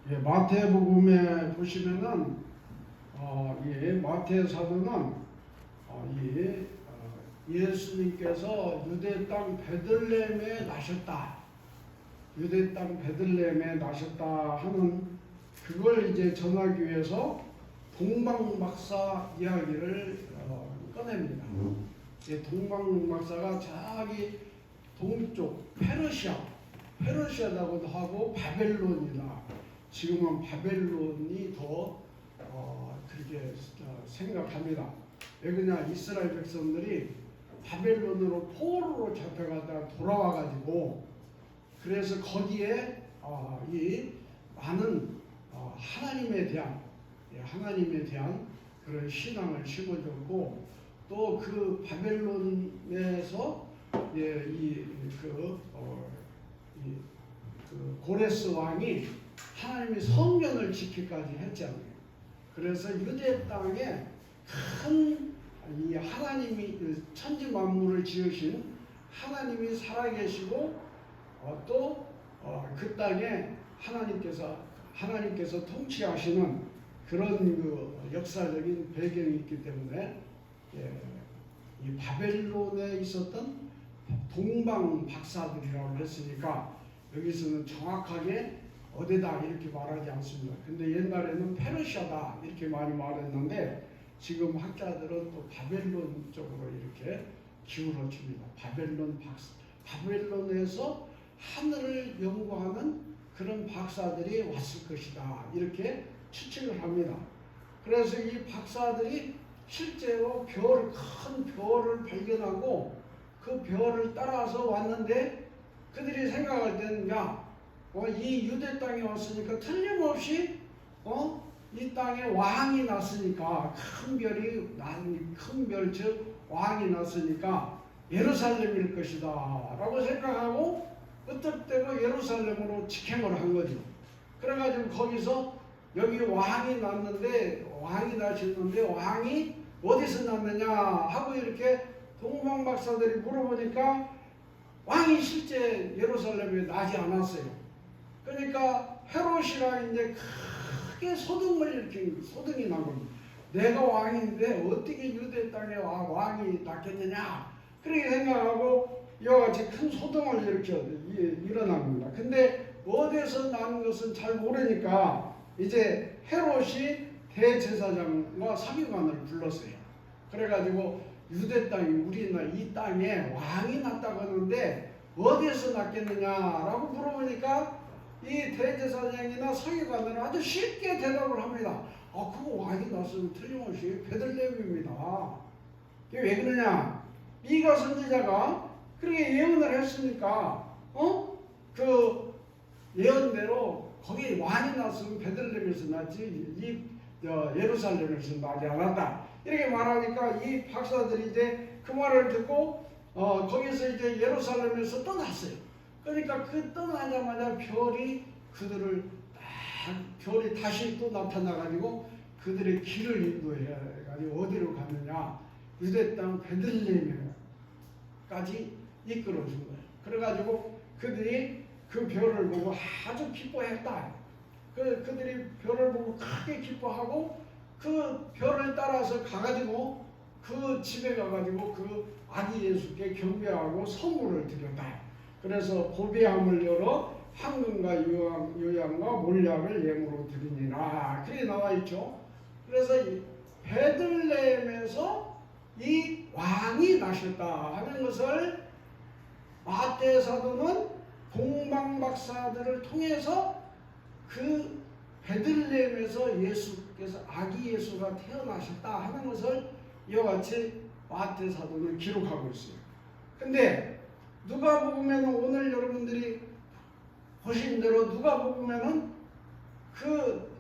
예, 마태복음에 보시면은 이 마태 사도는 예수님께서 유대 땅 베들레헴에 나셨다. 유대 땅 베들레헴에 나셨다 하는 그걸 이제 전하기 위해서 동방박사 이야기를 꺼냅니다. 동방박사가 저기 동쪽 페르시아라고도 하고 바벨론이다. 지금은 바벨론이 더 그렇게 생각합니다. 왜 그러냐, 이스라엘 백성들이 바벨론으로 포로로 잡혀가다가 돌아와가지고 그래서 거기에 이 많은 하나님에 대한 그런 신앙을 심어줬고 또 그 바벨론에서 그 고레스 왕이 하나님의 성전을 지키기까지 했잖아요. 그래서 유대 땅에 큰 이 하나님이 천지 만물을 지으신 하나님이 살아계시고 또 그 땅에 하나님께서 통치하시는 그런 그 역사적인 배경이 있기 때문에 이 바벨론에 있었던 동방 박사들이라고 했으니까 여기서는 정확하게 어디다 이렇게 말하지 않습니다. 근데 옛날에는 페르시아다 이렇게 많이 말했는데 지금 학자들은 또 바벨론 쪽으로 이렇게 기울어집니다. 바벨론에서 하늘을 연구하는 그런 박사들이 왔을 것이다 이렇게 추측을 합니다. 그래서 이 박사들이 실제로 큰 별을 발견하고 그 별을 따라서 왔는데 그들이 생각할 때는 이 유대 땅에 왔으니까 틀림없이 이 땅에 왕이 났으니까 큰 별 즉 왕이 났으니까 예루살렘일 것이다 라고 생각하고 으뜩대고 예루살렘으로 직행을 한 거죠. 그래가지고 거기서 여기 왕이 나셨는데 왕이 어디서 났느냐 하고 이렇게 동방박사들이 물어보니까 왕이 실제 예루살렘에 나지 않았어요. 그러니까 헤롯이가 이제 크게 소등이 난 겁니다. 내가 왕인데 어떻게 유대 땅에 왕이 났겠느냐 그렇게 생각하고 이와 같이 큰 소동을 일어난 겁니다. 근데 어디서 난 것은 잘 모르니까 이제 헤롯이 대제사장과 서기관을 불렀어요. 그래가지고 유대 땅이 우리나 이 땅에 왕이 났다고 하는데 어디에서 났겠느냐라고 물어보니까 이 대제사장이나 서기관은 아주 쉽게 대답을 합니다. 그거 왕이 났으면 틀림없이 베들레헴입니다. 이게 왜 그러냐? 미가 선지자가 그렇게 예언을 했으니까 그 예언대로 거기 왕이 났으면 베들레헴에서 났지 예루살렘에서 나지 않았다 이렇게 말하니까 이 박사들이 이제 그 말을 듣고 거기서 이제 예루살렘에서 떠났어요. 그러니까 그 떠나자마자 별이 다시 또 나타나가지고 그들의 길을 인도해가지고 어디로 갔느냐, 유대 땅 베들레헴까지 이끌어준 거예요. 그래가지고 그들이 그 별을 보고 아주 기뻐했다. 그들이 별을 보고 크게 기뻐하고 그 별을 따라서 가가지고 그 집에 가가지고 그 아기 예수께 경배하고 선물을 드렸다. 그래서 보배함을 열어 황금과 유향과 몰약을 예물로 드리니라 그렇게 나와 있죠. 그래서 이 베들레헴에서 이 왕이 나셨다 하는 것을 마태 사도는 동방박사들을 통해서 그 베들레헴에서 예수께서 아기 예수가 태어나셨다 하는 것을 이와 같이 마태 사도는 기록하고 있어요. 근데 누가복음에는 오늘 여러분들이 보신 대로 누가복음에는 그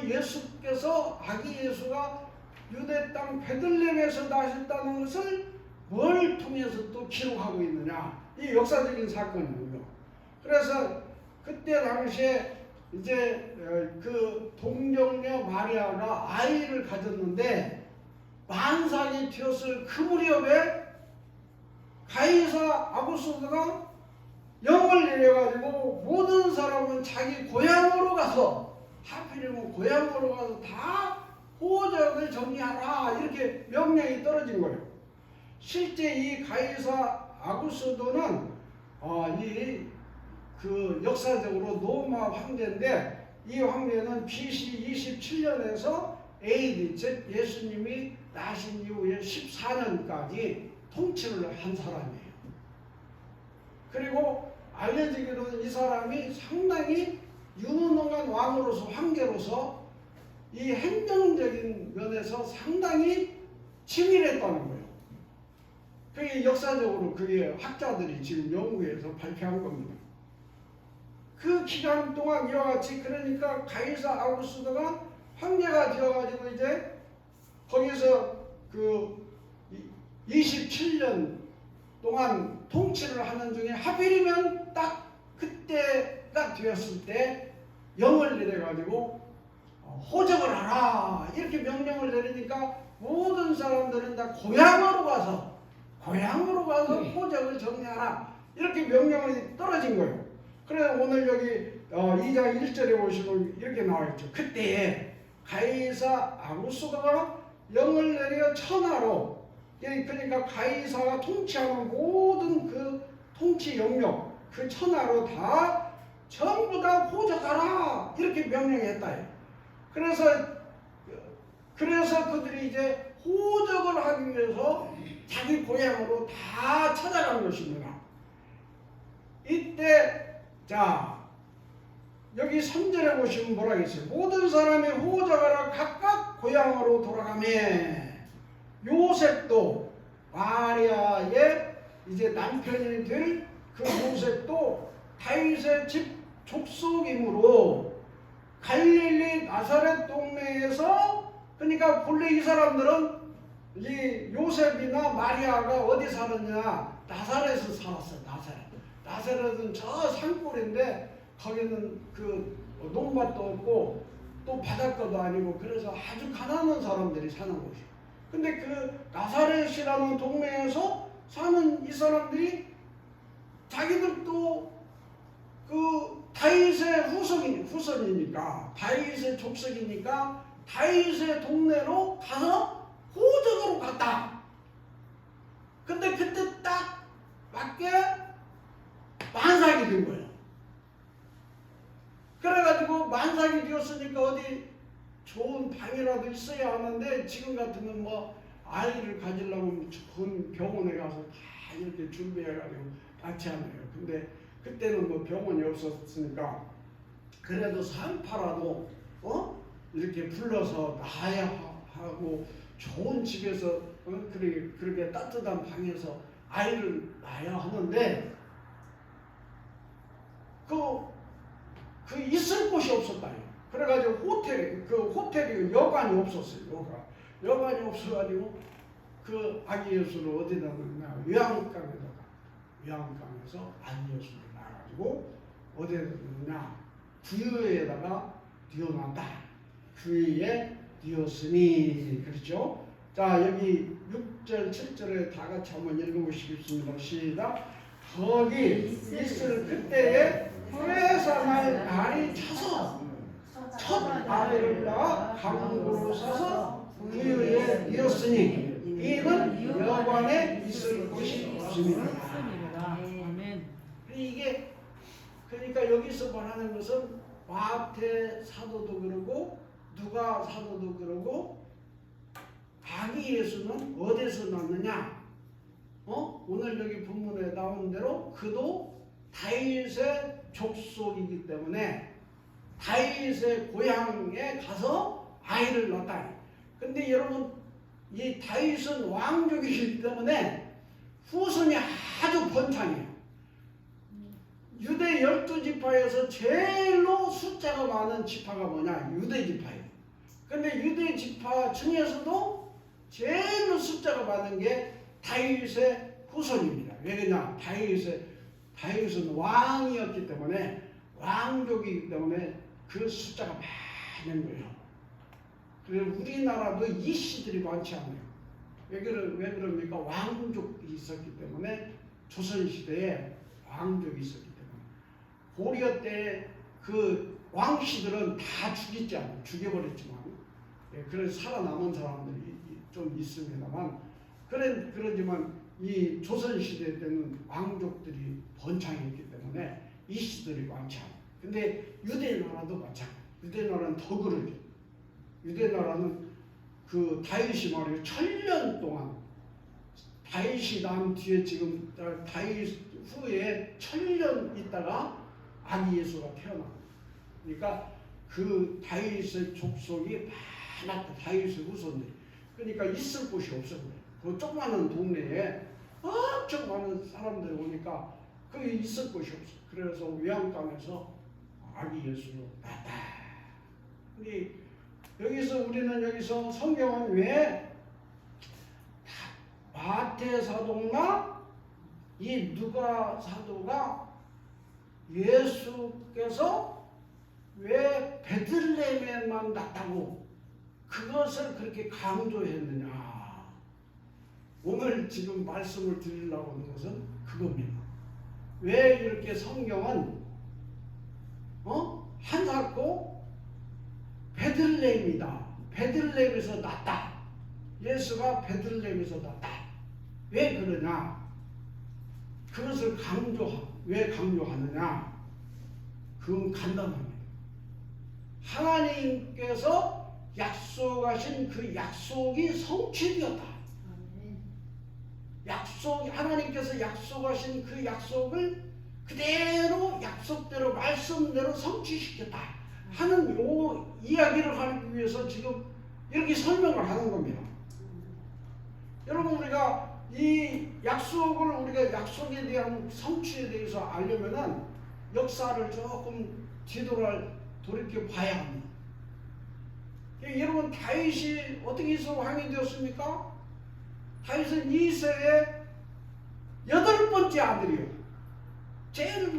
예수께서 아기 예수가 유대 땅 베들레헴에서 나셨다는 것을 뭘 통해서 또 기록하고 있느냐, 이 역사적인 사건이에요. 그래서 그때 당시에 이제 그 동정녀 마리아가 아이를 가졌는데 만삭이 되었을 그 무렵에 가이사 아구스도가 영을 내려가지고 모든 사람은 자기 자기 고향으로 가서, 하필이면 고향으로 가서 다 호적을 정리하라 이렇게 명령이 떨어진 거예요. 실제 이 가이사 아구스도는 그 역사적으로 로마 황제인데, 이 황제는 BC 27년에서 AD, 즉 예수님이 나신 이후에 14년까지 통치를 한 사람이에요. 그리고 알려지기로는 이 사람이 상당히 유능한 왕으로서, 황제로서 이 행정적인 면에서 상당히 치밀했다는 거예요. 그게 역사적으로 그게 학자들이 지금 연구해서 발표한 겁니다. 그 기간 동안 이와 같이, 그러니까 가이사 아우구스도가 황제가 되어가지고 이제 거기서 그 27년 동안 통치를 하는 중에 하필이면 딱 그때가 되었을 때 영을 내려가지고 호적을 하라 이렇게 명령을 내리니까 모든 사람들은 다 고향으로 가서 호적을 정리하라 이렇게 명령이 떨어진 거예요. 그래서 오늘 여기 2장 1절에 보시면 이렇게 나와있죠. 그때에 가이사 아구스도가 영을 내려 천하로, 그러니까 가이사가 통치하는 모든 그 통치 영역, 그 천하로 다 전부 다 호적하라 이렇게 명령했다. 그래서 그들이 이제 호적을 하기 위해서 자기 고향으로 다 찾아간 것입니다. 이때 자 여기 3절에 보시면 뭐라 했어요? 모든 사람이 호적하라 각각 고향으로 돌아가매, 요셉도 마리아의 이제 남편이 될 그 요셉도 다윗의 집 족속이므로 갈릴리 나사렛 동네에서, 그러니까 본래 이 사람들은 이 요셉이나 마리아가 어디 살았냐? 나사렛에서 살았어요. 나사렛은 저 산골인데 거기는 그 농밭도 없고 또 바닷가도 아니고, 그래서 아주 가난한 사람들이 사는 곳이에요. 근데 그 나사렛이라는 동네에서 사는 이 사람들이 자기들도 그 다윗의 후손이니까, 다윗의 족속이니까 다윗의 동네로 가서 호적으로 갔다. 근데 그때 딱 맞게 만삭이 된 거예요. 그래가지고 만삭이 되었으니까 어디 좋은 방이라도 있어야 하는데, 지금 같으면 뭐 아이를 가지려면 좋은 병원에 가서 다 이렇게 준비해가지고 낳지 않아요. 근데 그때는 뭐 병원이 없었으니까 그래도 산파라도 이렇게 불러서 낳아야 하고, 좋은 집에서 그렇게 따뜻한 방에서 아이를 낳아야 하는데 그 있을 곳이 없었다요. 그래가지고 호텔이 여관이 없었어요. 여관이 없어가지고 그 아기 예수를 어디다 넣냐? 요양강에서 아기 예수를 낳아가지고 어디다 넣냐? 구유에다가 뉘어놨다. 구유에 뉘었으니, 그렇죠? 자, 여기 6절 7절에 다 같이 한번 읽어보시겠습니다. 시작. 거기 있을 그때에 회사날 날이 차서 첫 아이를 낳아 강으로 싸서 구유에 뉘었으니 이는 여관에 있을 곳이 없습니다. 이게 그러니까 여기서 말하는 것은 마태 사도도 그러고 누가 사도도 그러고, 아기 예수는 어디서 낳느냐? 오늘 여기 본문에 나온 대로 그도 다윗의 족속이기 때문에 다윗의 고향에 가서 아이를 낳았다. 근데 여러분, 이 다윗은 왕족이기 때문에 후손이 아주 번창해요. 유대 12지파에서 제일로 숫자가 많은 지파가 뭐냐? 유대 지파예요. 근데 유대 지파 중에서도 제일로 숫자가 많은 게 다윗의 후손입니다. 왜 그러냐? 다윗은 왕이었기 때문에, 왕족이기 때문에 그 숫자가 많은 거예요. 그래서 우리나라도 이씨들이 많지 않아요. 왜 그럽니까? 왕족이 있었기 때문에, 조선시대에 왕족이 있었기 때문에. 고려 때 그 왕씨들은 다 죽여버렸지만, 예, 그래서 살아남은 사람들이 좀 있습니다만, 그러지만 이 조선시대 때는 왕족들이 번창했기 때문에 이씨들이 많지 않아요. 근데 유대나라도 마찬가지예요. 유대나라는 더 그러죠. 유대나라는 그 다윗이 말이에요. 1000년 동안 다윗이 난 뒤에 지금 다윗 후에 1000년 있다가 아기 예수가 태어납니다. 그러니까 그 다윗의 족속이 많았다. 다윗의 후손들이. 그러니까 있을 곳이 없어 그래요. 그 조그마한 동네에 엄청 많은 사람들이 오니까 거기 있을 곳이 없어. 그래서 외양간에서 아기 예수로 낳았다. 근데 우리는 성경은 왜 마태 사도나 이 누가 사도가 예수께서 왜 베들레헴에만 낳았다고 그것을 그렇게 강조했느냐. 오늘 지금 말씀을 드리려고 하는 것은 그겁니다. 왜 이렇게 성경은 한사코 베들레헴이다. 베들레헴에서 낳았다. 예수가 베들레헴에서 낳았다. 왜 그러냐? 그것을 왜 강조하느냐? 그건 간단합니다. 하나님께서 약속하신 그 약속이 성취되었다. 하나님께서 약속하신 그 약속을 그대로 약속대로 말씀대로 성취시켰다 하는 요 이야기를 하기 위해서 지금 이렇게 설명을 하는 겁니다. 여러분, 우리가 이 약속에 대한 성취에 대해서 알려면은 역사를 조금 돌이켜 봐야 합니다. 여러분, 다윗이 어떻게 해서 왕이 되었습니까? 다윗은 이세의 8번째 아들이요. 제일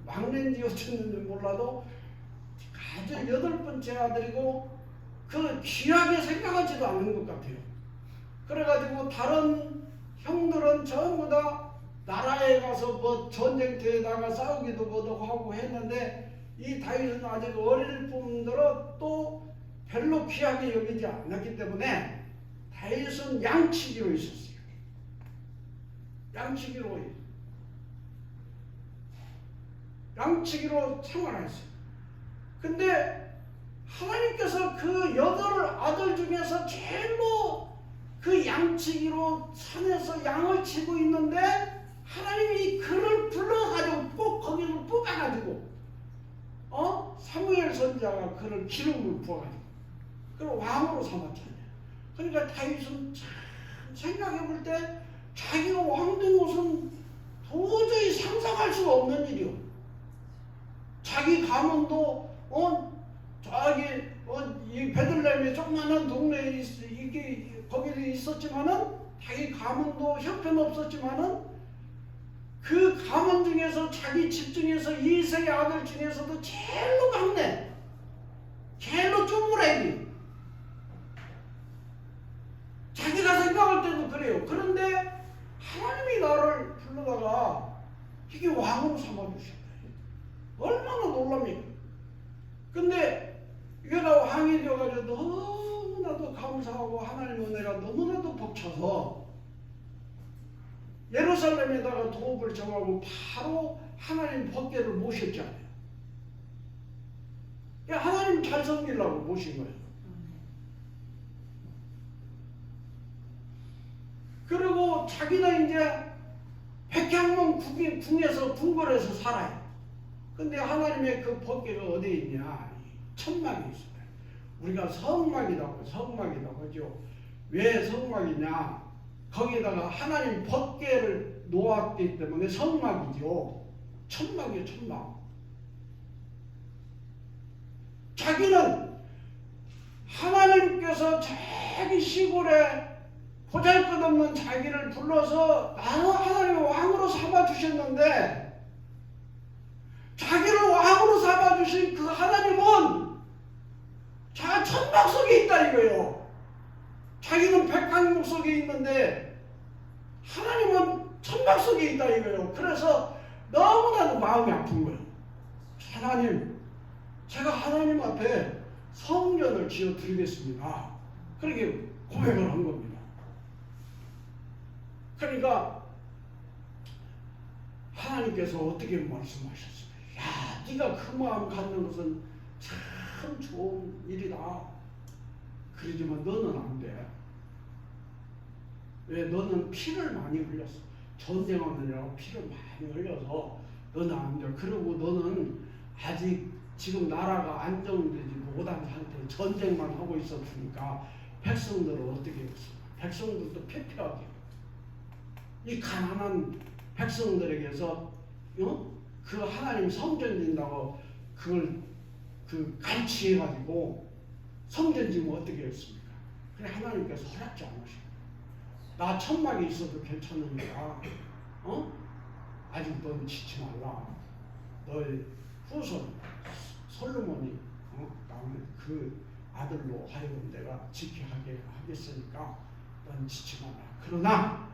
막내인지 어쩐지 몰라도 아주 8번째 아들이고 그 귀하게 생각하지도 않는 것 같아요. 그래가지고 다른 형들은 전부 다 나라에 가서 전쟁터에다가 싸우기도 하고 했는데 이 다윗은 아직 어릴 뿐더러 또 별로 귀하게 여기지 않았기 때문에 다윗은 양치기로 있었어요. 양치기로 생활했어요. 근데 하나님께서 그 8아들 중에서 제일로 그 양치기로 산에서 양을 치고 있는데 하나님이 그를 불러가지고 꼭 거기로 뽑아가지고 사무엘 선지자가 그를 기름을 부어가지고 그걸 왕으로 삼았잖아요. 그러니까 다윗은 참 생각해볼 때 자기가 왕된 것은 도저히 상상할 수가 없는 일이요. 자기 가문도 이 베들레헴에 조그마한 동네에 거기도 있었지만은 자기 가문도 형편없었지만은 그 가문 중에서 자기 집 중에서 이세의 아들 중에서도 제일로 막내, 제일로 쪼무레기. 자기가 생각할 때도 그래요. 그런데 하나님이 나를 불러다가 이게 왕으로 삼아주신 거예요. 얼마나 놀랍니까? 근데 얘가 왕이 되어가지고 너무나도 감사하고 하나님 은혜가 너무나도 벅차서 예루살렘에다가 도읍을 정하고 바로 하나님 법궤를 모셨잖아요. 하나님 잘 섬기려고 모신 거예요. 그리고 자기는 이제 백향문 궁에서 궁궐에서 살아요. 근데 하나님의 그 법궤가 어디에 있냐? 천막에 있어요. 우리가 성막이라고 하죠. 왜 성막이냐? 거기에다가 하나님 법궤를 놓았기 때문에 성막이죠. 천막이에요, 천막. 자기는 하나님께서 자기 시골에 보잘것없는 자기를 불러서 나는 하나님의 왕으로 삼아주셨는데 자기를 왕으로 삼아주신 그 하나님은 자가 천막 속에 있다 이거예요. 자기는 백향목 속에 있는데 하나님은 천막 속에 있다 이거예요. 그래서 너무나도 마음이 아픈 거예요. 하나님, 제가 하나님 앞에 성전을 지어 드리겠습니다. 그렇게 고백을 한 겁니다. 그러니까 하나님께서 어떻게 말씀하셨어요? 야, 네가 그 마음 갖는 것은 참 좋은 일이다. 그러지만 너는 안 돼. 왜? 너는 피를 많이 흘렸어. 전쟁하느라고 피를 많이 흘려서 너는 안 돼. 그리고 너는 아직 지금 나라가 안정되지 못한 상태에 전쟁만 하고 있었으니까 백성들은 어떻게 했어? 백성들도 패폐하게. 이 가난한 백성들에게서 그 하나님 성전 짓는다고 그걸 갈취해가지고 성전 지면 어떻게 했습니까? 그래 하나님께서 허락지 않으시고 나 천막에 있어도 괜찮으니까 아직 넌 지치 말라. 너의 후손 솔로몬이 나오는 그 아들로 하여금 내가 지키게 하겠으니까 넌 지치 말라. 그러나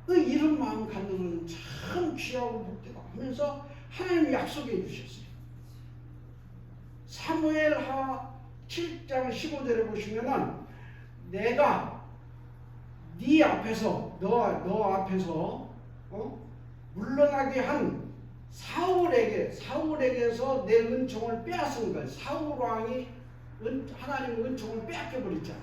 그 이런 마음 갖는 건 참 귀하고 복되다 하면서 하나님이 약속해 주셨어요. 사무엘하 7장 15절에 보시면은 내가 네 앞에서 너 앞에서 물러나게 한 사울에게서 내 은총을 빼앗은 거예요. 사울 왕이 하나님 은총을 빼앗겨 버렸잖아요.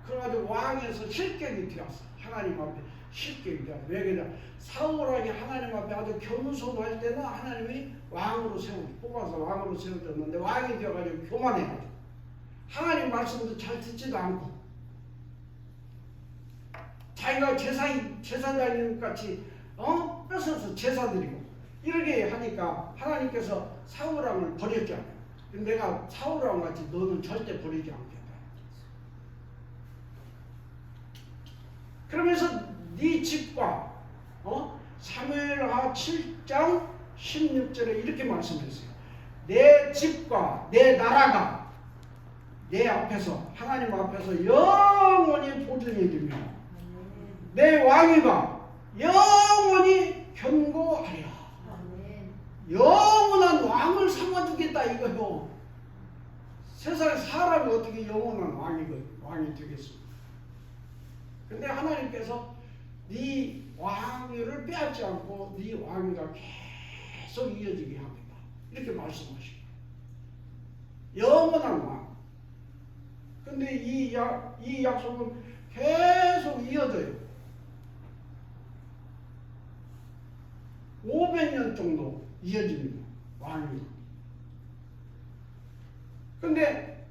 그래가지고 왕에서 실격이 되었어. 하나님 앞에 실격이 되었어. 왜 그러냐? 사울 왕이 하나님 앞에 아주 겸손할 때는 하나님이 왕으로 뽑아서 왕으로 세워줬는데 왕이 되어가지고 교만해가지고 하나님 말씀도 잘 듣지도 않고 자기가 제사장님 같이 뺏어서 제사 드리고 이렇게 하니까 하나님께서 사울 왕을 버렸잖아요. 내가 사울 왕 같이 너는 절대 버리지 않겠다. 그러면서 네 집과 사무엘하 7장 16절에 이렇게 말씀했어요. 내 집과 내 나라가 내 앞에서 하나님 앞에서 영원히 보존이 되며 내 왕위가 영원히 견고하리라. 영원한 왕을 삼아주겠다 이거요. 세상에 사람이 어떻게 영원한 왕이 되겠습니까? 근데 하나님께서 네 왕위를 빼앗지 않고 네 왕위가 계속 이어지게 합니다. 이렇게 말씀하시고 영원한 왕. 근데 이 약속은 계속 이어져요. 500년 정도 이어집니다. 왕위. 근데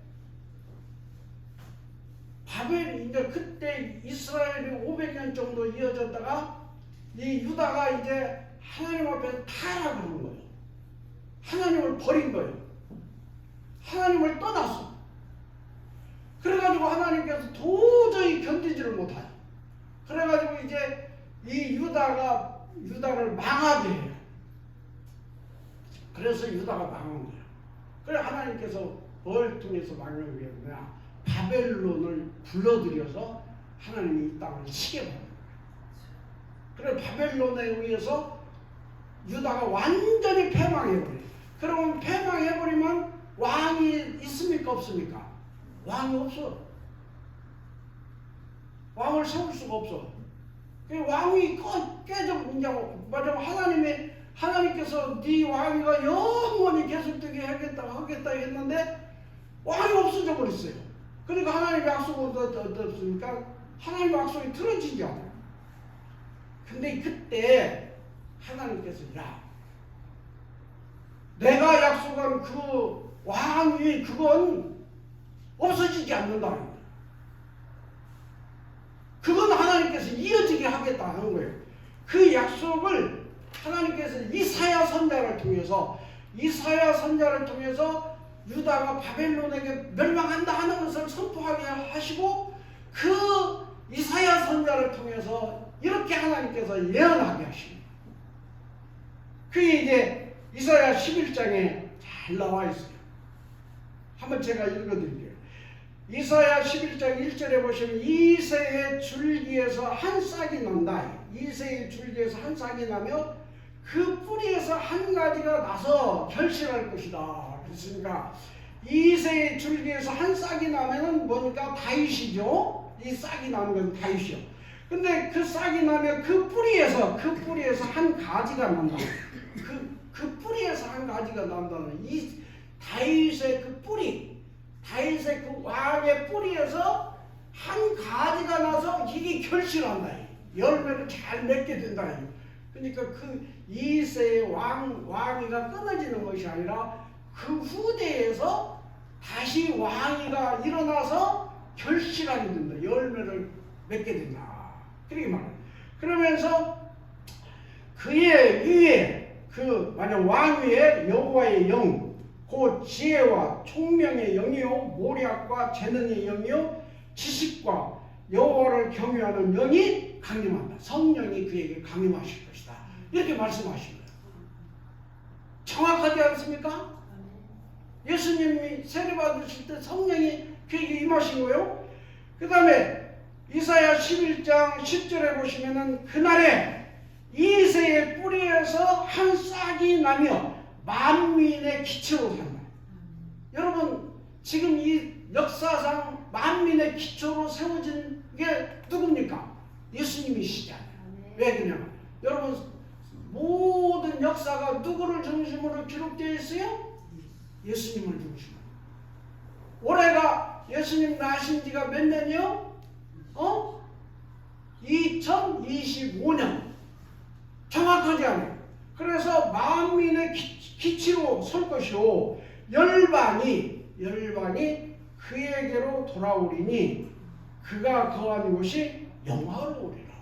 바벨이 이제 그때 이스라엘이 500년 정도 이어졌다가 이 유다가 이제 하나님 앞에서 타락을 한 거예요. 하나님을 버린 거예요. 하나님을 떠났어. 그래가지고 하나님께서 도저히 견디지를 못해요. 그래가지고 이제 이 유다를 망하게 해요. 그래서 유다가 망한 거예요. 그래 하나님께서 뭘 통해서 망하게 했냐? 바벨론을 불러들여서 하나님이 이 땅을 치게 버린 거예요. 그래 바벨론에 의해서 유다가 완전히 패망해버려요. 그러면 패망해버리면 왕이 있습니까 없습니까? 왕이 없어. 왕을 세울 수가 없어. 왕이 깨져 말하면 하나님께서 네 왕위가 영원히 계속되게 하겠다 했는데 왕이 없어져 버렸어요. 그러니까 하나님의 약속은 어떻습니까? 하나님의 약속이 틀어지지 않아요. 근데 그때 하나님께서 내가 약속한 그 왕위 그건 없어지지 않는다는 거예요. 그건 하나님께서 이어지게 하겠다 하는 거예요. 그 약속을 하나님께서 이사야 선자를 통해서 유다가 바벨론에게 멸망한다 하는 것을 선포하게 하시고 그 이사야 선자를 통해서 이렇게 하나님께서 예언하게 하십니다. 그게 이제 이사야 11장에 잘 나와 있어요. 한번 제가 읽어드릴게요. 이사야 11장 1절에 보시면 이새의 줄기에서 한 싹이 난다. 이새의 줄기에서 한 싹이 나며 그 뿌리에서 한 가지가 나서 결실할 것이다. 그렇습니까? 이새의 줄기에서 한 싹이 나면은 뭐니까 다윗이죠. 이 싹이 나는 건 다윗이요. 근데 그 싹이 나면 그 뿌리에서 한 가지가 난다. 그 뿌리에서 한 가지가 난다는 이 다윗의 그 뿌리, 다윗의 그 왕의 뿌리에서 한 가지가 나서 이게 결실한다. 열매를 잘 맺게 된다. 그러니까 그 이새의 왕위가 끊어지는 것이 아니라 그 후대에서 다시 왕위가 일어나서 결실하게 된다. 열매를 맺게 된다. 그렇게 말해요. 그러면서 그의 위에 만약 왕위에 여호와의 영, 그 지혜와 총명의 영이요 모략과 재능의 영이요 지식과 여호와를 경외하는 영이 강림한다. 성령이 그에게 강림하실 것이다. 이렇게 말씀하신 거예요. 정확하지 않습니까? 예수님이 세례 받으실 때 성령이 그에게 임하신 거예요. 그 다음에 이사야 11장 10절에 보시면은 그날에 이새의 뿌리에서 한 싹이 나며 만민의 기초로 산다. 여러분 지금 이 역사상 만민의 기초로 세워진 게 누굽니까? 예수님이시잖아요. 왜 그러냐? 여러분 모든 역사가 누구를 중심으로 기록되어 있어요? 예수님을 중심으로. 올해가 예수님 나신 지가 몇 년이요? 2025년. 정확하지 않아요. 그래서 만민의 기치로 설 것이요 열반이 그에게로 돌아오리니 그가 거하는 곳이 영화로우리라.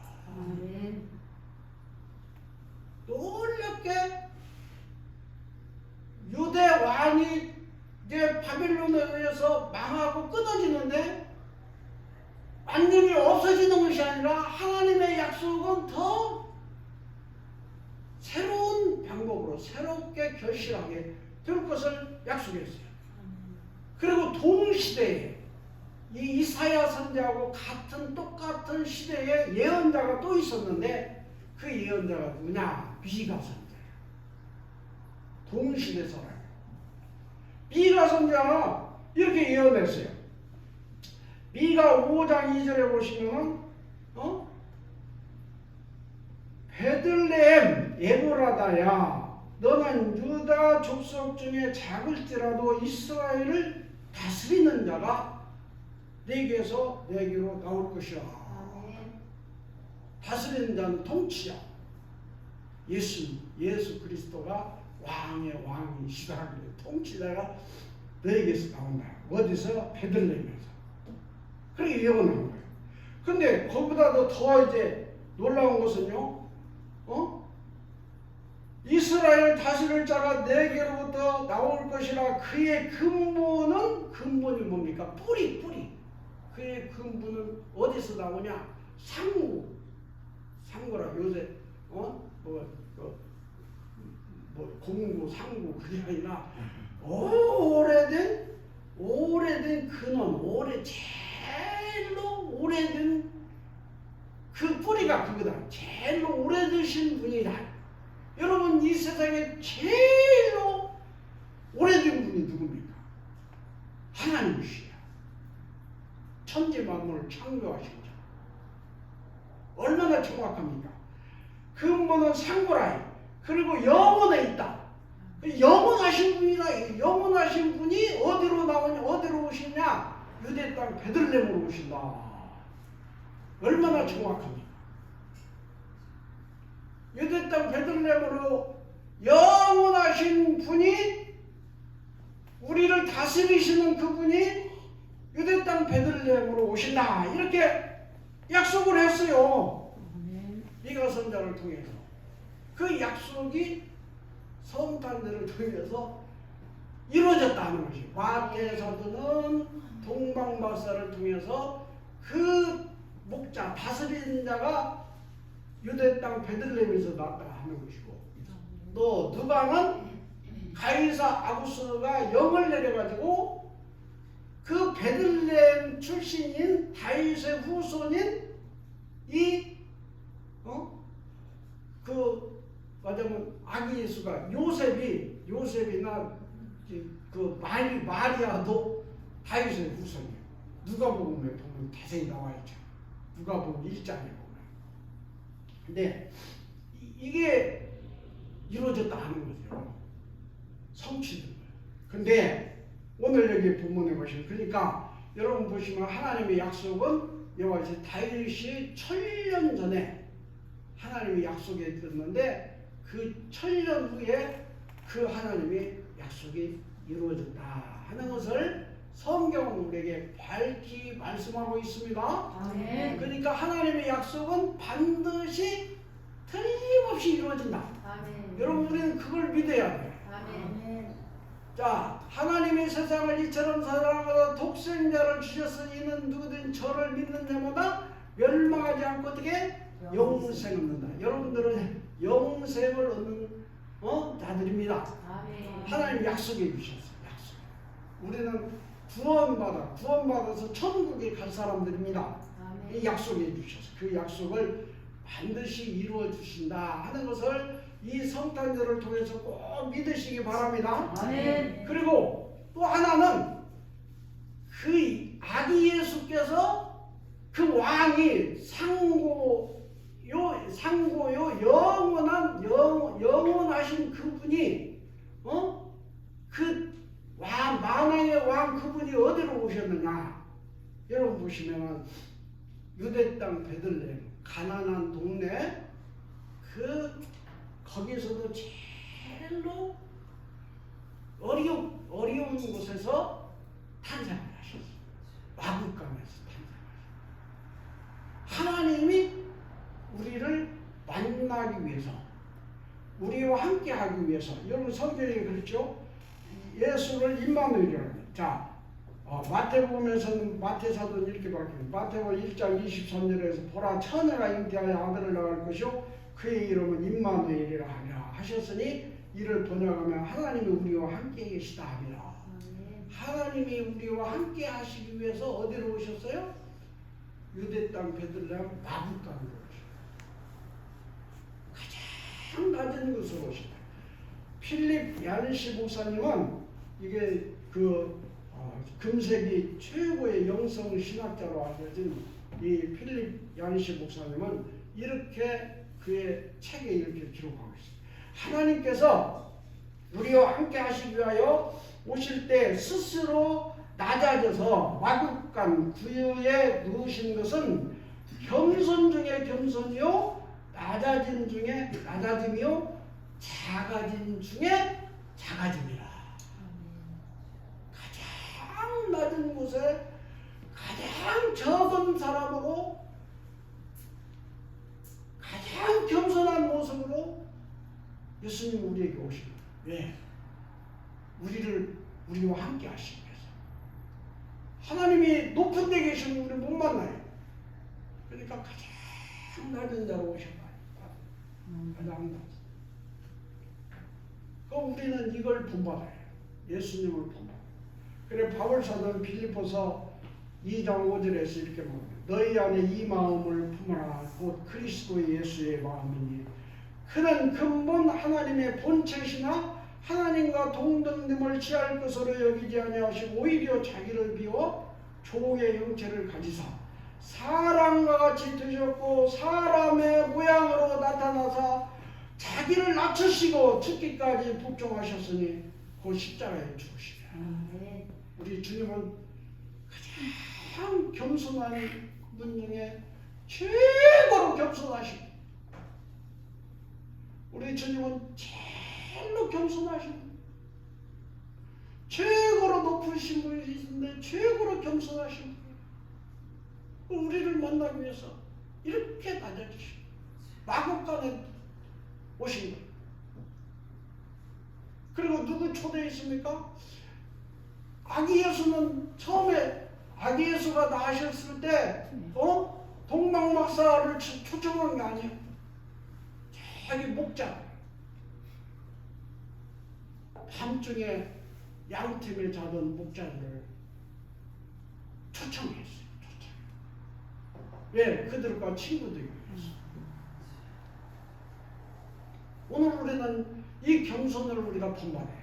놀랍게 유대 왕이 이제 바빌론에 의해서 망하고 끊어지는데 완전히 없어지는 것이 아니라 하나님의 약속은 더 새로운 방법으로 새롭게 결실하게 될 것을 약속했어요. 그리고 동시대에 이 이사야 선지자하고 똑같은 시대에 예언자가 또 있었는데 그 예언자가 누구냐? 미가 선지자예요. 동시대 사람. 미가 선지자는 이렇게 예언했어요. 미가 5장 2절에 보시면은 베들레헴 에브라다야 너는 유다 족속 중에 작을지라도 이스라엘을 다스리는 자가 내게서 내게로 나올 것이라. 다스리는 자는 통치자 예수 그리스도가 왕의 왕이시다. 통치자가 너에게서 나온다. 어디서? 베들레헴에서. 그렇게 예언한 거예요. 근데 그보다도 더 이제 놀라운 것은요, 이스라엘 다스릴 자가 내게로부터 나올 것이라. 그의 근본이 뭡니까? 뿌리. 그의 근본은 어디서 나오냐? 상고라. 요새 공구, 상구 그게 아니라 오래된 근원, 제일로 오래된 그 뿌리가 그거다. 제일로 오래되신 분이다. 여러분 이 세상에 제일로 오래된 분이 누굽니까? 하나님이시야. 천지 만물을 창조하신 자. 얼마나 정확합니까? 근본은 상고라이. 그리고 영원에 있다. 영원하신 분이다. 영원하신 분이 어디로 나오냐? 어디로 오시냐? 유대 땅 베들레헴으로 오신다. 얼마나 정확합니까? 유대 땅 베들레헴으로 영원하신 분이, 우리를 다스리시는 그분이 유대 땅 베들레헴으로 오신다. 이렇게 약속을 했어요. 미가 선지자를 통해서. 그 약속이 성탄절을 통해서 이루어졌다는 것이. 마태사도는 동방박사를 통해서 그 목자, 다스리는 자가 유대 땅 베들레헴에서 나왔다 하는 것이고, 또 누가는 가이사 아구스가 영을 내려가지고 그 베들레헴 출신인 다윗의 후손인 말하자면 아기 예수가 요셉이나 그 마리아도 다윗의 후손이에요. 누가복음에 보면 자세히 나와 있죠. 누가복음 1장에 보면. 근데 이게 이루어졌다 하는 거죠. 성취된 거예요. 근데 오늘 여기 본문에 보시면, 그러니까 여러분 보시면 하나님의 약속은 여호와 다윗이 1000년 전에 하나님의 약속에 들었는데 그 1000년 후에 그 하나님의 약속이 이루어졌다 하는 것을 성경은 우리에게 밝히 말씀하고 있습니다. 아멘. 그러니까 하나님의 약속은 반드시 틀림없이 이루어진다. 아멘. 여러분 우리는 그걸 믿어야 돼요. 아멘. 자, 하나님이 세상을 이처럼 사랑하사 독생자를 주셔서 이는 누구든 저를 믿는 자마다 멸망하지 않고 어떻게 영생을 얻는다. 여러분들은 영생을 얻는 자들입니다. 아멘. 하나님 약속해 주셨어요. 약속. 우리는 구원받아서 천국에 갈 사람들입니다. 아멘. 이 약속해 주셔서 그 약속을 반드시 이루어 주신다 하는 것을 이 성탄절을 통해서 꼭 믿으시기 바랍니다. 아멘. 그리고 또 하나는 그 아기 예수께서 그 왕이 상고요 영원하신 그분이 그 만왕의 왕 그분이 어디로 오셨느냐? 여러분 보시면 유대 땅 베들레헴 가나안 동네 거기서도 제일로 어려운 곳에서 탄생을 하셨어요. 마국간에서 탄생을 하셨어요. 하나님이 우리를 만나기 위해서, 우리와 함께 하기 위해서, 여러분 성경에 그렇죠? 예수를 임마누엘이라고 해요. 자, 마태복음에서는 마태사도는 이렇게 밝혀요. 마태복음 1장 23절에서 보라 처녀가 잉태하여 아들을 낳을 것이요 그의 이름은 임마누엘이라 하리라 하셨으니 이를 번역하면 하나님이 우리와 함께 계시다 하리라. 하나님이 우리와 함께 하시기 위해서 어디로 오셨어요? 유대 땅 베들레헴 마국간으로 오셨어요. 가장 낮은 곳으로 오셨다. 필립 얀시 목사님은 이게 금세기 최고의 영성 신학자로 알려진 이 필립 얀시 목사님은 이렇게 그의 책에 이렇게 기록하고 있습니다. 하나님께서 우리와 함께 하시기 위하여 오실 때 스스로 낮아져서 마국간 구유에 누우신 것은 겸손 중에 겸손이요 낮아진 중에 낮아짐이요 작아진 중에 작아짐이라. 가장 낮은 곳에 가장 적은 사람으로 가장 겸손한 모습으로 예수님 우리에게 오신 거예요. 왜? 우리와 함께 하시기 위해서. 하나님이 높은 데 계시면 우리 못 만나요. 그러니까 가장 낮은 데로 오셔봐요. 가장 낮은. 그럼 우리는 이걸 본받아요. 예수님을 본받아요. 그래 바울사도는 빌립보서 2장 5절에서 이렇게 말합니다. 너희 안에 이 마음을 품어라. 곧 그리스도 예수의 마음이니 그는 근본 하나님의 본체시나 하나님과 동등됨을 취할 것으로 여기지 아니하시고 오히려 자기를 비워 종의 형체를 가지사 사람과 같이 되셨고 사람의 모양으로 나타나사 자기를 낮추시고 죽기까지 복종하셨으니 그 십자가에 죽으시라. 우리 주님은 가장 겸손한 분 중에 최고로 겸손하시고 우리 주님은 제일로 겸손하신 분, 최고로 높으신 분이신데 최고로 겸손하신 분. 우리를 만나기 위해서 이렇게 낮아지시고 마국간에 오신 거예요. 그리고 누구 초대했습니까? 아기 예수는 처음에 아기 예수가 나으셨을 때 동방박사를 초청한 게 아니에요. 자기 목자 밤중에 양팀에 자던 목자들을 초청했어요. 왜? 그들과 친구들이 있어요. 오늘 우리는 이 겸손을 우리가 본받아요.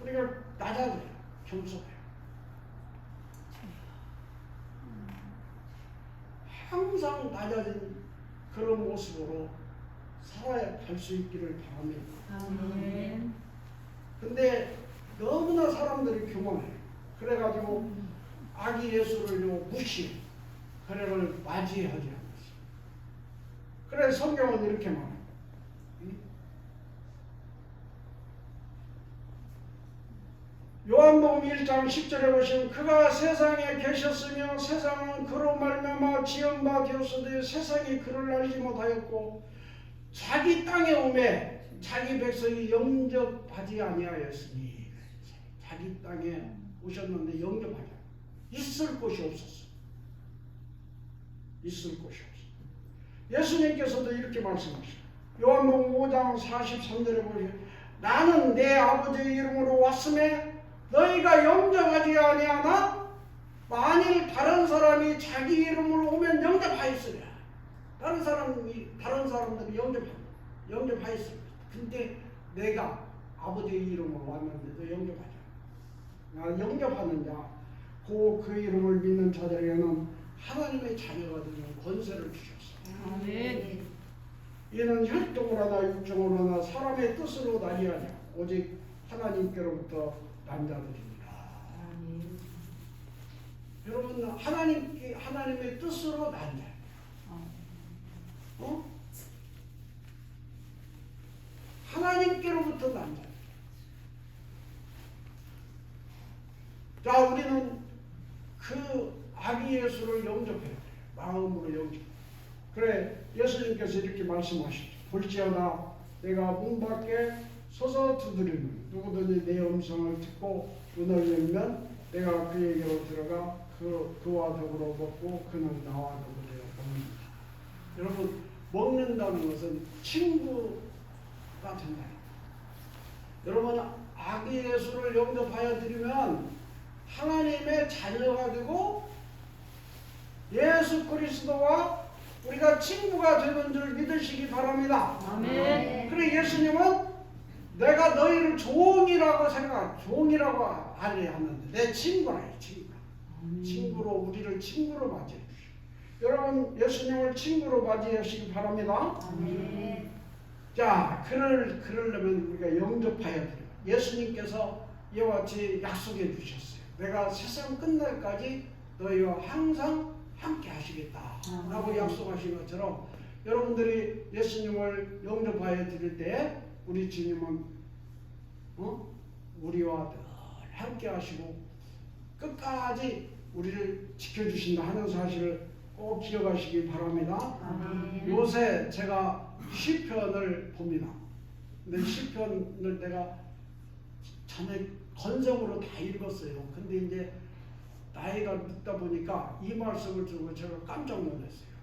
그러니까 낮아져요. 겸손해요. 항상 낮아진 그런 모습으로 살아야 갈 수 있기를 바랍니다. 아멘. 근데 너무나 사람들이 교만해요. 그래가지고 아기 예수를 무시해. 그래를 맞이하지 않았어요. 그래 성경은 이렇게 말해요. 요한복음 1장 10절에 보시면 그가 세상에 계셨으며 세상은 그로 말미암아 지은 바 되었으되 세상이 그를 알지 못하였고 자기 땅에 오매 자기 백성이 영접하지 아니하였으니 자기 땅에 오셨는데 영접하지 않았어요. 있을 곳이 없었어요. 있을 곳이 없어요. 예수님께서도 이렇게 말씀하셔요. 요한복음 5장 43절에 보시면 나는 내 아버지의 이름으로 왔음에 너희가 영접하지 아니하나 만일 다른 사람이 자기 이름으로 오면 영접하였으랴. 다른 사람들이 영접하였습니다. 근데 내가 아버지의 이름으로 왔는데도 영접하지 않아. 나 영접하는 자, 그 이름을 믿는 자들에게는 하나님의 자녀가 되는 권세를 주셨어요. 아멘. 이는 혈통으로 하나 육정으로 하나 사람의 뜻으로 나지 아니하고 오직 하나님께로부터 난 자들입니다. 아멘. 여러분 하나님의 뜻으로 난 자. 하나님께로부터 난 자. 자, 우리는 그 아기 예수를 영접해야 돼요. 마음으로 영접. 그래 예수님께서 이렇게 말씀하시죠. 볼지어다 내가 문 밖에 서서 두드리는 누구든지 내 음성을 듣고 문을 열면 내가 그에게로 들어가 그와 더불어 먹고 그는 나와 더불어 먹는다. 여러분 먹는다는 것은 친구가 된다. 여러분 아기 예수를 영접하여 드리면 하나님의 자녀가 되고 예수 그리스도와 우리가 친구가 되는 줄 믿으시기 바랍니다. 아멘. 그래 예수님은 내가 너희를 종이라고 종이라고 하려 하는데 내 친구라 친구로 우리를 친구로 맞이해 주시오. 여러분 예수님을 친구로 맞이하시기 바랍니다. 아멘. 자, 그러려면 우리가 영접해야 돼요. 예수님께서 이와 같이 약속해 주셨어요. 내가 세상 끝날까지 너희와 항상 함께 하시겠다 라고 약속하신 것처럼 여러분들이 예수님을 영접하여 드릴 때 우리 주님은 우리와 늘 함께 하시고 끝까지 우리를 지켜주신다 하는 사실을 꼭 기억하시기 바랍니다. 아멘. 요새 제가 시편을 봅니다. 근데 시편을 내가 전에 건성으로 다 읽었어요. 근데 이제 나이가 늦다 보니까 이 말씀을 듣고 제가 깜짝 놀랐어요.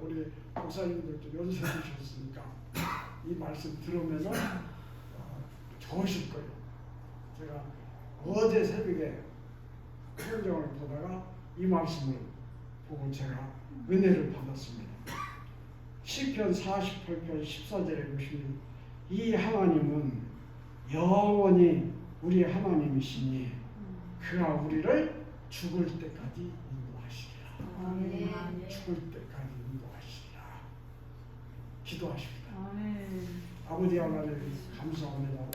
우리 목사님들도 연습하셨으니까 이 말씀 들으면은 좋으실 거예요. 제가 어제 새벽에 성경을 보다가 이 말씀을 보고 제가 은혜를 받았습니다. 시편 48편 14절에 보시면 이 하나님은 영원히 우리 하나님이시니 그가 우리를 죽을 때까지 인도하시리라. 아멘. 죽을 때까지 인도하시리라. 기도하십니다. 아멘. 아버지 하나님 감사합니다.